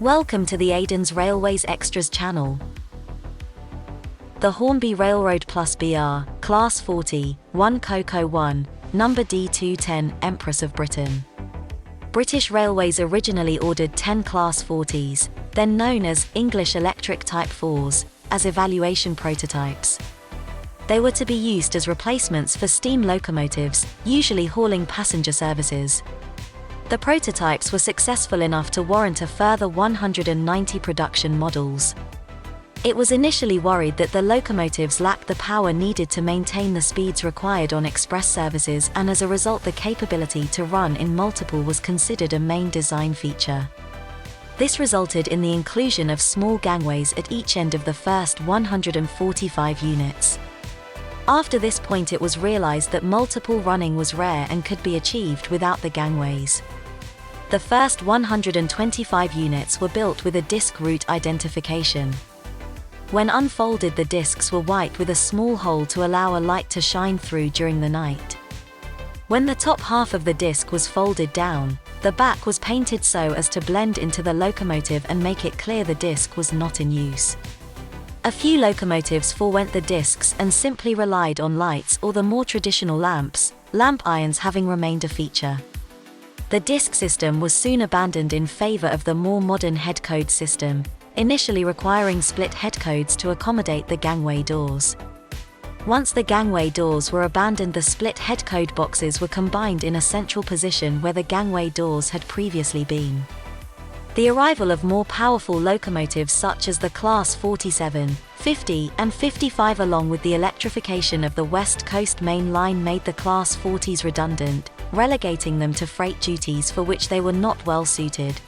Welcome to the Aidans Railways Extras channel. The Hornby Railroad Plus BR, Class 40, 1 Coco 1, number D210, Empress of Britain. British Railways originally ordered 10 Class 40s, then known as English Electric Type 4s, as evaluation prototypes. They were to be used as replacements for steam locomotives, usually hauling passenger services. The prototypes were successful enough to warrant a further 190 production models. It was initially worried that the locomotives lacked the power needed to maintain the speeds required on express services, and as a result the capability to run in multiple was considered a main design feature. This resulted in the inclusion of small gangways at each end of the first 145 units. After this point it was realized that multiple running was rare and could be achieved without the gangways. The first 125 units were built with a disc route identification. When unfolded, the discs were white with a small hole to allow a light to shine through during the night. When the top half of the disc was folded down, the back was painted so as to blend into the locomotive and make it clear the disc was not in use. A few locomotives forwent the discs and simply relied on lights or the more traditional lamps, lamp irons having remained a feature. The disc system was soon abandoned in favour of the more modern headcode system, initially requiring split headcodes to accommodate the gangway doors. Once the gangway doors were abandoned, the split headcode boxes were combined in a central position where the gangway doors had previously been. The arrival of more powerful locomotives such as the Class 47, 50 and 55 along with the electrification of the West Coast Main Line made the Class 40s redundant, relegating them to freight duties for which they were not well suited.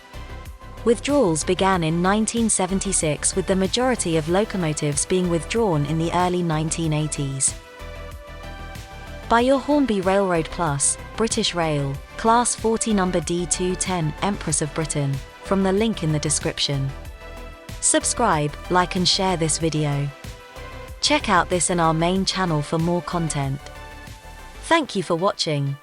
Withdrawals began in 1976, with the majority of locomotives being withdrawn in the early 1980s. Buy your Hornby Railroad Plus, British Rail, Class 40 number D210, Empress of Britain, from the link in the description. Subscribe, like and share this video. Check out this and our main channel for more content. Thank you for watching.